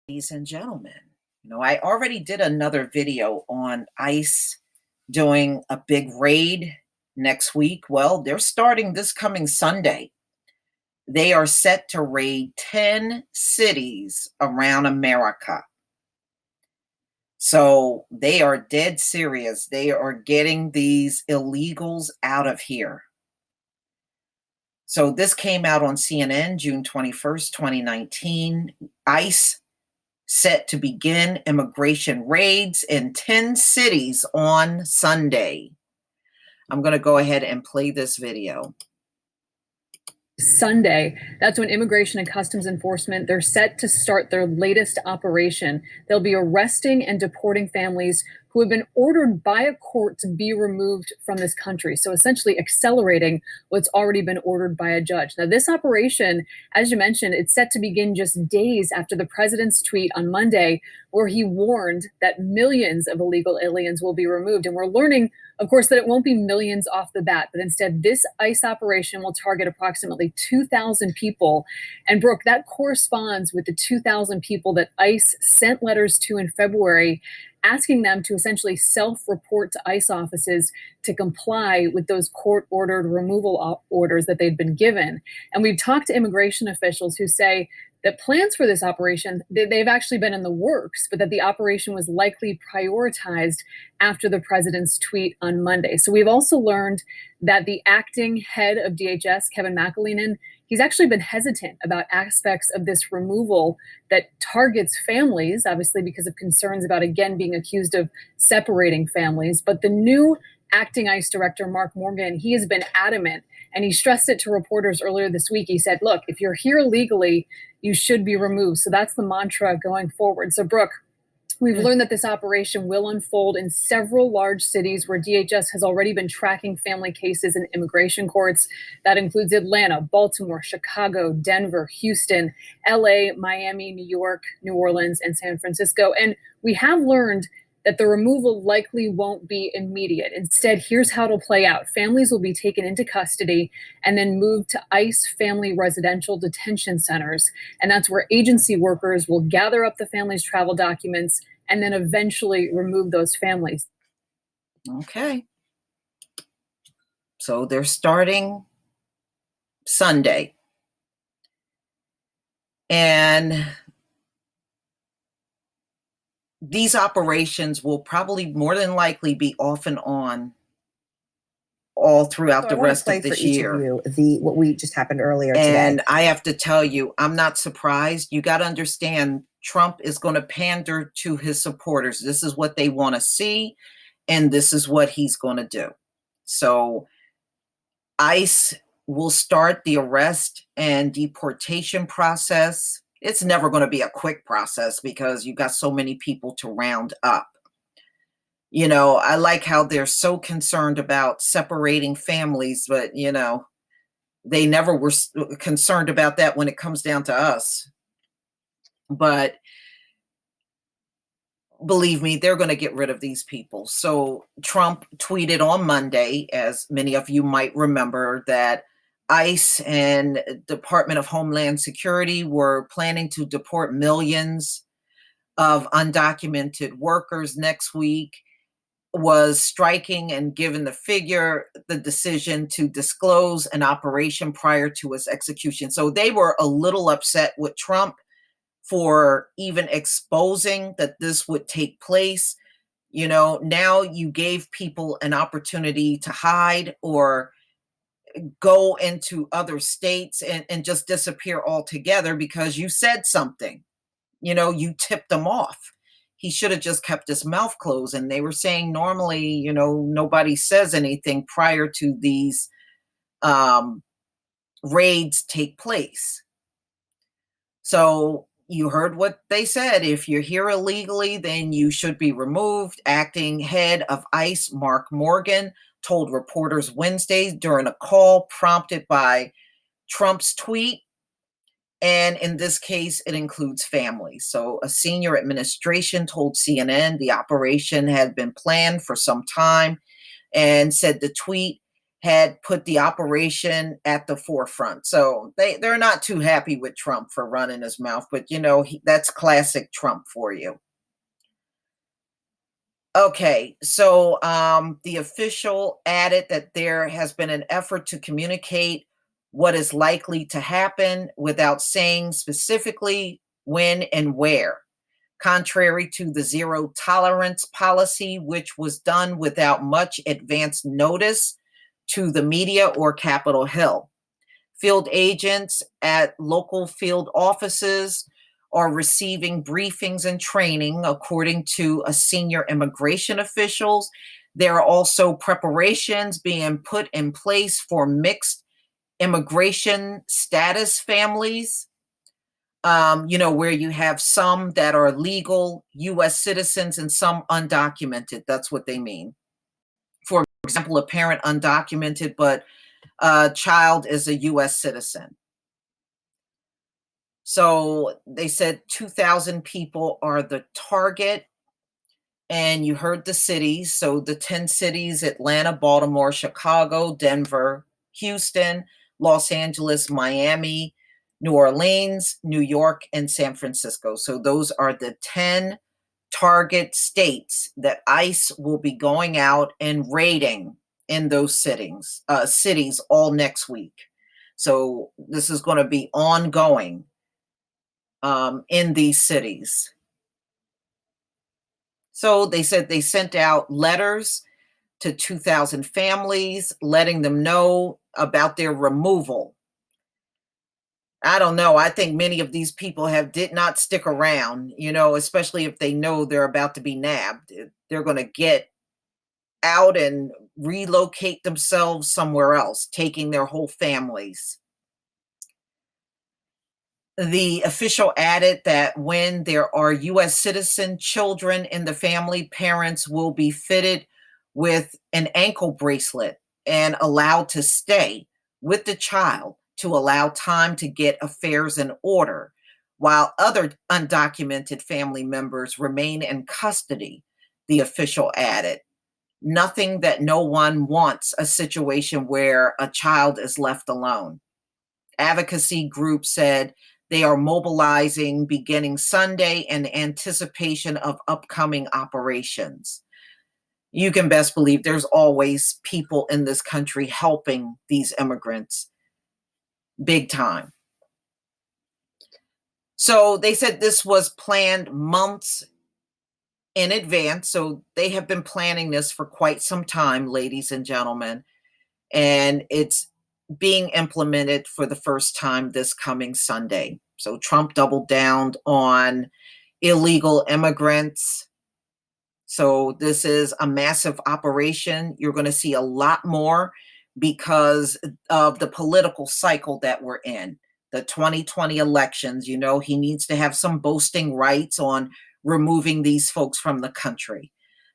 Ladies and gentlemen, I already did another video on ICE doing a big raid next week. Well, they're starting this coming Sunday. They are set to raid 10 cities around America. So they are dead serious. They are getting these illegals out of here. So this came out on CNN June 21st, 2019. ICE set to begin immigration raids in 10 cities on Sunday. I'm going to go ahead and play this video. Sunday, that's when Immigration and Customs Enforcement, they're set to start their latest operation. They'll be arresting and deporting families who have been ordered by a court to be removed from this country. So essentially accelerating what's already been ordered by a judge. Now, this operation, as you mentioned, it's set to begin just days after the president's tweet on Monday, where he warned that millions of illegal aliens will be removed. And we're learning, of course, that it won't be millions off the bat, but instead this ICE operation will target approximately 2,000 people. And Brooke, that corresponds with the 2,000 people that ICE sent letters to in February, asking them to essentially self-report to ICE offices to comply with those court-ordered removal orders that they'd been given. And we've talked to immigration officials who say that plans for this operation, they've actually been in the works, but that the operation was likely prioritized after the president's tweet on Monday. So we've also learned that the acting head of DHS, Kevin McAleenan, he's actually been hesitant about aspects of this removal that targets families, obviously because of concerns about, again, being accused of separating families. But the new acting ICE director, Mark Morgan, he has been adamant, and he stressed it to reporters earlier this week. He said, look, if you're here legally, you should be removed. So that's the mantra going forward. So, Brooke, we've learned that this operation will unfold in several large cities where DHS has already been tracking family cases in immigration courts. That includes Atlanta, Baltimore, Chicago, Denver, Houston, LA, Miami, New York, New Orleans, and San Francisco. And we have learned that the removal likely won't be immediate. Instead, here's how it'll play out. Families will be taken into custody and then moved to ICE family residential detention centers. And that's where agency workers will gather up the family's travel documents and then eventually remove those families. Okay. So they're starting Sunday. And these operations will probably more than likely be off and on all throughout the rest of this year. What we just happened earlier and today. I have to tell you, I'm not surprised. You got to understand, Trump is going to pander to his supporters. This is what they want to see, and this is what he's going to do. So ICE will start the arrest and deportation process. It's never going to be a quick process because you got so many people to round up. I like how they're so concerned about separating families, but, they never were concerned about that when it comes down to us. But believe me, they're going to get rid of these people. So Trump tweeted on Monday, as many of you might remember, that ICE and Department of Homeland Security were planning to deport millions of undocumented workers next week, was striking and given the decision to disclose an operation prior to its execution. So they were a little upset with Trump for even exposing that this would take place. Now you gave people an opportunity to hide or go into other states and just disappear altogether because you said something. You tipped them off. He should have just kept his mouth closed. And they were saying normally, nobody says anything prior to these raids take place. So you heard what they said. If you're here illegally, then you should be removed. Acting head of ICE, Mark Morgan, told reporters Wednesday during a call prompted by Trump's tweet. And in this case, it includes families. So a senior administration told CNN the operation had been planned for some time and said the tweet had put the operation at the forefront. So they're not too happy with Trump for running his mouth, but that's classic Trump for you. Okay, so the official added that there has been an effort to communicate what is likely to happen without saying specifically when and where, contrary to the zero tolerance policy, which was done without much advance notice to the media or Capitol Hill. Field agents at local field offices are receiving briefings and training, according to a senior immigration officials. There are also preparations being put in place for mixed immigration status families, where you have some that are legal U.S. citizens and some undocumented. That's what they mean. For example, a parent undocumented, but a child is a U.S. citizen. So they said 2,000 people are the target. And you heard the cities. So the 10 cities: Atlanta, Baltimore, Chicago, Denver, Houston, Los Angeles, Miami, New Orleans, New York, and San Francisco. So those are the 10 target states that ICE will be going out and raiding in those cities all next week. So this is going to be ongoing in these cities. So they said they sent out letters to 2,000 families, letting them know about their removal. I don't know. I think many of these people did not stick around, especially if they know they're about to be nabbed. They're going to get out and relocate themselves somewhere else, taking their whole families. The official added that when there are U.S. citizen children in the family, parents will be fitted with an ankle bracelet and allowed to stay with the child to allow time to get affairs in order, while other undocumented family members remain in custody, the official added. Nothing that no one wants a situation where a child is left alone. Advocacy groups said they are mobilizing beginning Sunday in anticipation of upcoming operations. You can best believe there's always people in this country helping these immigrants big time. So they said this was planned months in advance. So they have been planning this for quite some time, ladies and gentlemen. And it's being implemented for the first time this coming Sunday. So Trump doubled down on illegal immigrants. So this is a massive operation. You're going to see a lot more because of the political cycle that we're in. The 2020 elections, he needs to have some boasting rights on removing these folks from the country.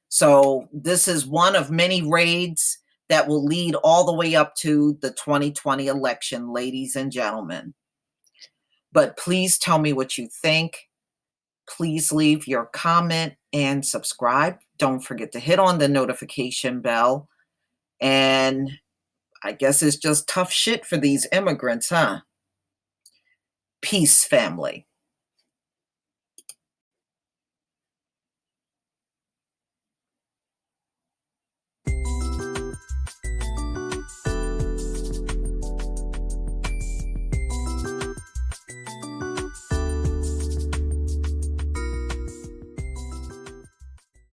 So this is one of many raids that will lead all the way up to the 2020 election, ladies and gentlemen. But please tell me what you think. Please leave your comment and subscribe. Don't forget to hit on the notification bell. And I guess it's just tough shit for these immigrants, huh? Peace, family.